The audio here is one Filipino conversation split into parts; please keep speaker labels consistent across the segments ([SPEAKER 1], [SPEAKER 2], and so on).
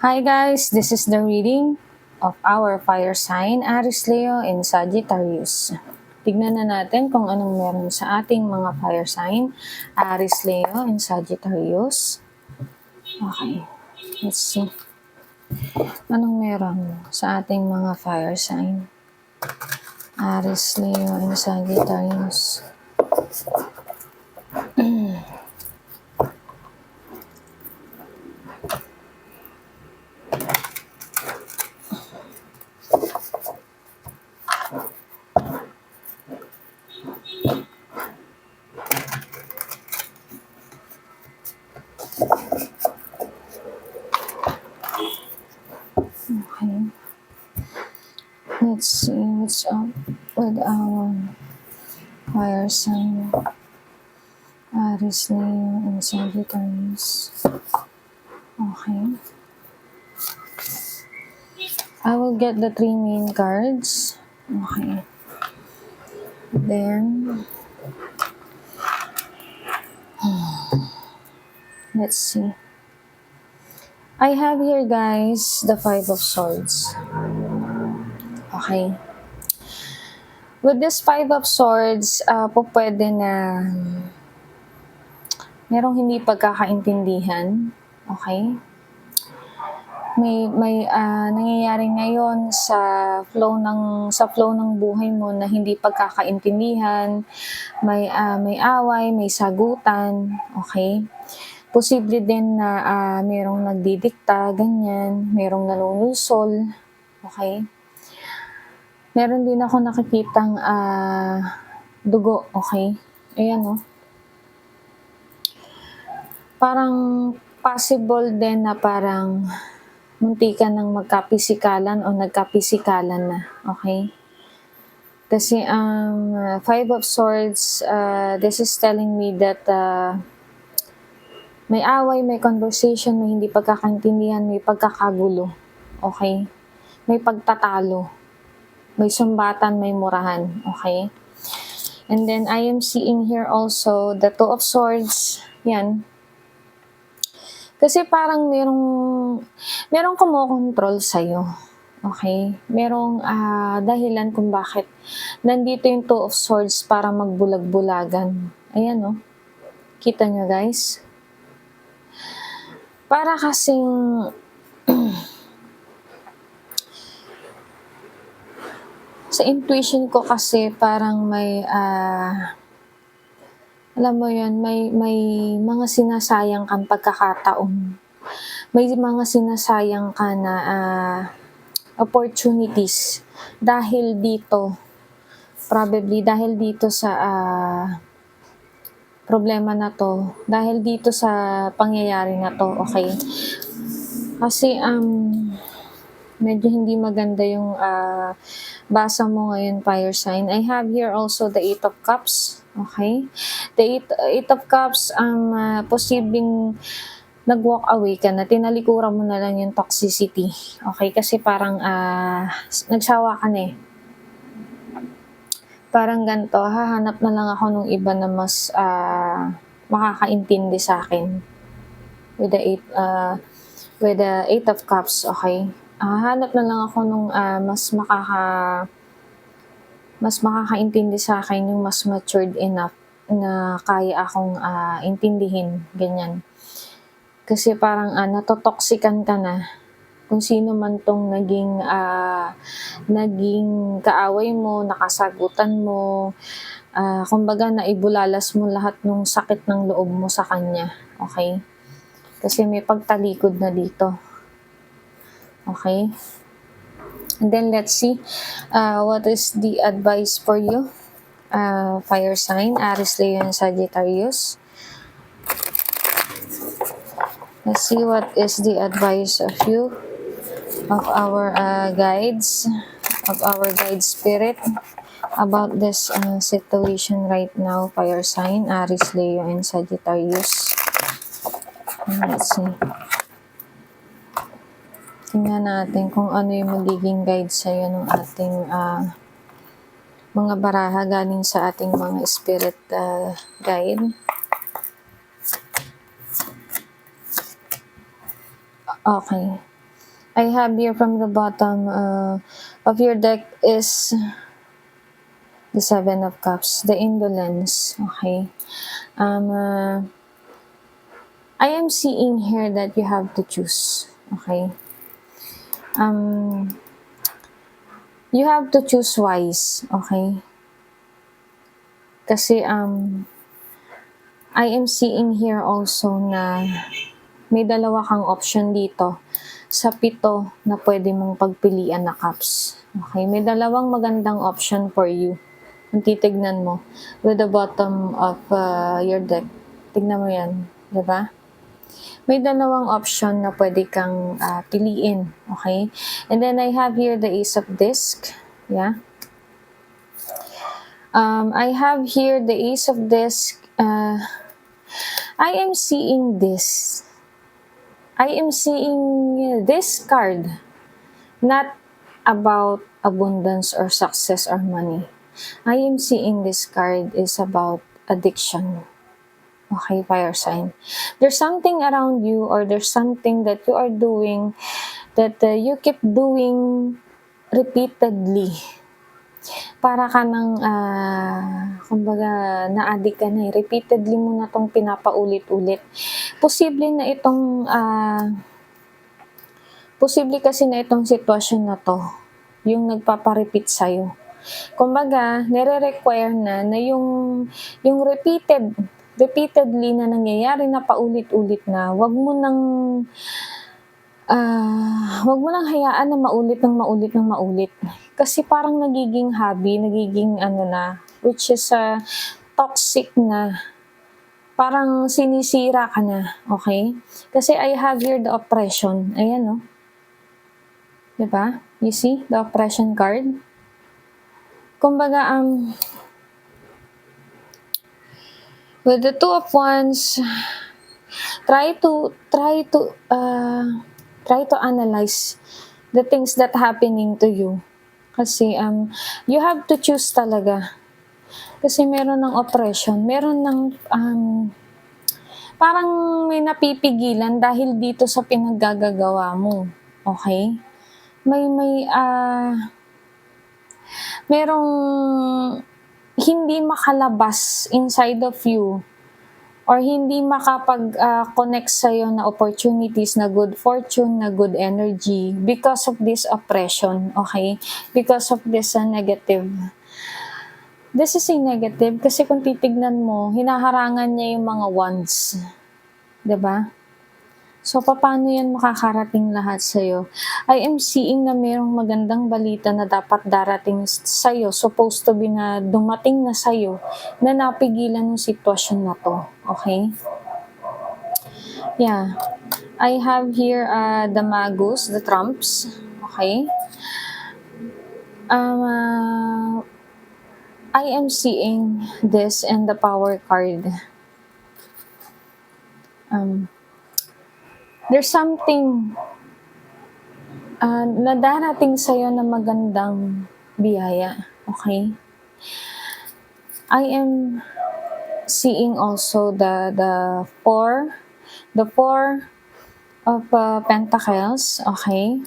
[SPEAKER 1] Hi guys, this is the reading of our fire sign, Aries, Leo, and Sagittarius. Tignan na natin kung anong meron sa ating mga fire sign, Aries, Leo, and Sagittarius. Okay, let's see. Anong meron sa ating mga fire sign, Aries, Leo, and Sagittarius. Okay. Let's see what's up with our fire sign, Aries, Leo, and Sagittarius. Okay. I will get the 3 main cards. Okay. Then, let's see. I have here, guys, the 5 of Swords. Okay. With this 5 of Swords, pwede na merong hindi pagkakaintindihan. Okay. May nangyayari ngayon sa flow ng buhay mo na hindi pagkakaintindihan, may away, may sagutan, okay? Posible din na merong nagdidikta, ganyan, merong nanunulsol, okay? Meron din ako nakikitang dugo, okay? Ayan, oh. Parang possible din na parang muntikan ng magkapisikalan o nagkapisikalan na, okay? Kasi ang 5 of Swords, this is telling me that may away, may conversation, may hindi pagkakaintindihan, may pagkakagulo, okay? May pagtatalo, may sumbatan, may murahan, okay? And then I am seeing here also the 2 of Swords, yan. Kasi parang merong kumokontrol sa'yo. Okay? Merong dahilan kung bakit nandito yung 2 of Swords para magbulag-bulagan. Ayan, oh. Kita nyo, guys? Para kasing sa intuition ko kasi parang may alam mo yun, may mga sinasayang kang pagkakataon. May mga sinasayang ka na opportunities dahil dito, probably dahil dito sa problema na to, dahil dito sa pangyayari na to, okay? Kasi medyo hindi maganda yung basa mo ngayon, fire sign. I have here also the 8 of Cups. Okay? The 8 of Cups, posibleng nag-walk away ka na, tinalikuran mo na lang yung toxicity. Okay? Kasi parang nagsawa ka na eh. Parang ganito, hahanap na lang ako ng iba na mas makakaintindi sa akin. With the 8 of Cups, okay? Hanap na lang ako nung mas makakaintindi sa akin, yung mas matured enough na kaya akong intindihin, ganyan. Kasi parang natotoxican ka na. Kung sino man tong naging kaaway mo, nakasagutan mo, kumbaga naibulalas mo lahat ng sakit ng loob mo sa kanya, okay? Kasi may pagtalikod na dito. Okay? And then let's see what is the advice for you, fire sign, Aries, Leo, and Sagittarius. Let's see what is the advice of you, of our guides, of our guide spirit about this situation right now, fire sign, Aries, Leo, and Sagittarius. And let's see. Tingnan natin kung ano yung magiging guide sa'yo ng ating mga baraha galing sa ating mga spirit guide. Okay. I have here from the bottom of your deck is the Seven of Cups, the indolence, okay? I am seeing here that you have to choose, okay? You have to choose wise, okay? Kasi, I am seeing here also na may dalawa kang option dito sa 7 na pwede mong pagpilian na cups. Okay, may dalawang magandang option for you. Kung titignan mo, with the bottom of your deck, tignan mo yan, di ba? May dalawang option na pwede kang piliin, okay? And then I have here the Ace of Disc, yeah? I have here the Ace of Disc. I am seeing this. I am seeing this card not about abundance or success or money. I am seeing this card is about addiction. Okay, fire sign. There's something around you or there's something that you are doing that you keep doing repeatedly. Para ka nang, kumbaga, na-addict ka na eh. Repeatedly mo na itong pinapaulit-ulit. Posible kasi na itong sitwasyon na to, yung nagpaparepeat sa'yo. Kumbaga, nire-require na yung repeatedly na nangyayari na paulit-ulit na, wag mo nang hayaan na maulit ng maulit. Kasi parang nagiging hobby, nagiging which is toxic na. Parang sinisira ka na, okay? Kasi I have here the oppression. Ayan, no? Diba? You see? The oppression card. Kumbaga, with the Two of Wands, try to analyze the things that happening to you. Kasi, you have to choose talaga. Kasi meron ng oppression, meron ng, parang may napipigilan dahil dito sa pinaggagawa mo. Okay? Merong hindi makalabas inside of you or hindi makapag-connect sa'yo na opportunities, na good fortune, na good energy because of this oppression, okay? Because of this negative. This is a negative kasi kung titignan mo, hinaharangan niya yung mga wands. Diba? So, paano yan makakarating lahat sa'yo? I am seeing na mayroong magandang balita na dapat darating sa'yo, supposed to be na dumating na sa'yo, na napigilan ng sitwasyon na to. Okay? Yeah. I have here the Magus, the Trumps. Okay? I am seeing this and the Power card. There's something na darating sa'yo na magandang biyaya. Okay? I am seeing also the four of Pentacles. Okay?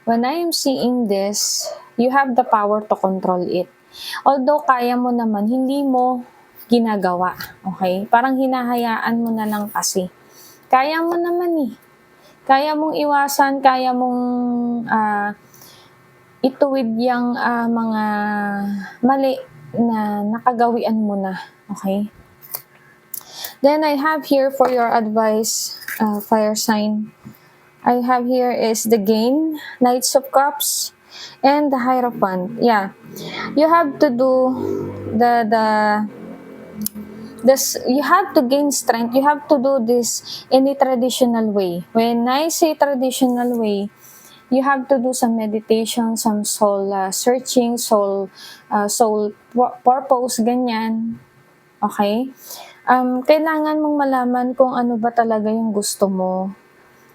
[SPEAKER 1] When I am seeing this, you have the power to control it. Although kaya mo naman, hindi mo ginagawa. Okay? Parang hinahayaan mo na lang kasi. Kaya mo naman eh. Kaya mong iwasan, kaya mong ituwid yung mga mali na nakagawian mo na. Okay? Then I have here for your advice, fire sign. I have here is the Gain, Knights of Cups, and the Hierophant. Yeah. You have to do you have to gain strength. You have to do this in a traditional way. When I say traditional way, you have to do some meditation, some soul searching, soul purpose, ganyan. Okay? Kailangan mong malaman kung ano ba talaga yung gusto mo.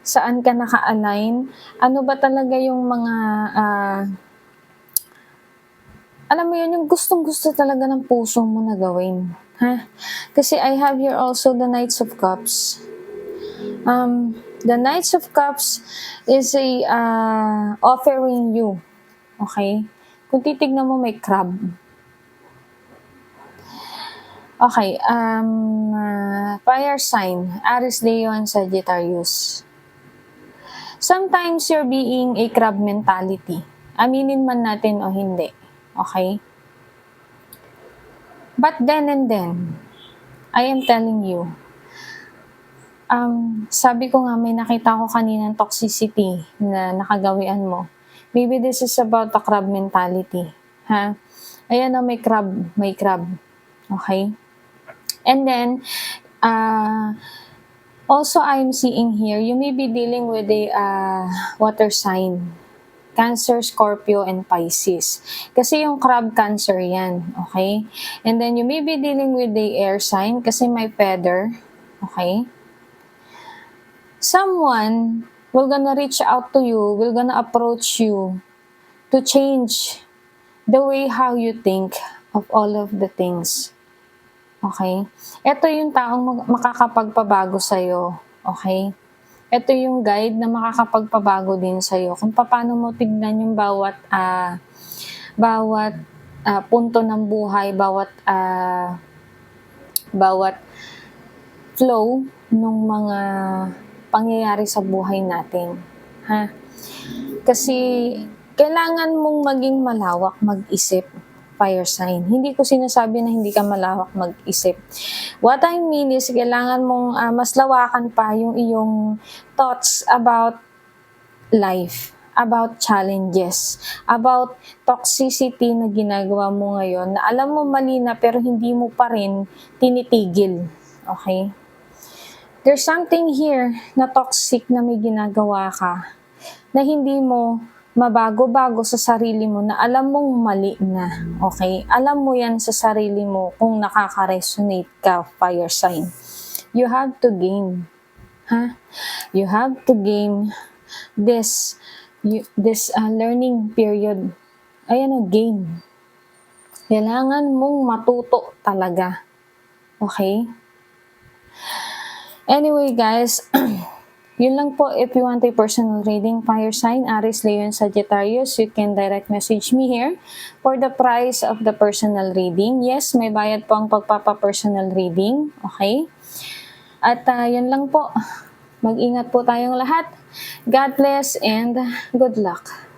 [SPEAKER 1] Saan ka naka-align? Ano ba talaga yung mga alam mo yun, yung gustong-gusto talaga ng puso mo na gawin. Ha? Kasi I have here also the Knights of Cups. The Knights of Cups is a offering you. Okay? Kung titignan mo, may crab. Okay, fire sign, Aries, Leo, and Sagittarius. Sometimes you're being a crab mentality. Aminin man natin o hindi. Okay? But then and then, I am telling you, sabi ko nga, may nakita ko kaninang toxicity na nakagawian mo. Maybe this is about the crab mentality. Ha? Ayan na, may crab. May crab. Okay? And then, also I'm seeing here, you may be dealing with a water sign. Cancer, Scorpio, and Pisces. Kasi yung crab, Cancer yan. Okay? And then, you may be dealing with the air sign kasi may feather. Okay? Someone will gonna reach out to you, will gonna approach you to change the way how you think of all of the things. Okay? Ito yung taong makakapagpabago sa'yo. Okay? Ito yung guide na makakapagpabago din sa'yo. Kung paano mo tignan yung bawat punto ng buhay, bawat flow ng mga pangyayari sa buhay natin. Ha? Kasi kailangan mong maging malawak mag-isip, fire sign. Hindi ko sinasabi na hindi ka malawak mag-isip. What I mean is, kailangan mong mas lawakan pa yung iyong thoughts about life, about challenges, about toxicity na ginagawa mo ngayon, na alam mo mali na pero hindi mo pa rin tinitigil. Okay? There's something here na toxic na may ginagawa ka na hindi mo mabago-bago sa sarili mo na alam mong mali na. Okay? Alam mo yan sa sarili mo kung nakaka-resonate ka, fire sign. You have to gain. Ha? You have to gain this learning period. Ayan o, gain. Kailangan mong matuto talaga. Okay? Anyway guys, yun lang po. If you want a personal reading, fire sign, Aries, Leo, and Sagittarius, you can direct message me here for the price of the personal reading. Yes, may bayad po ang pagpapa-personal reading. Okay? At yun lang po. Mag-ingat po tayong lahat. God bless and good luck.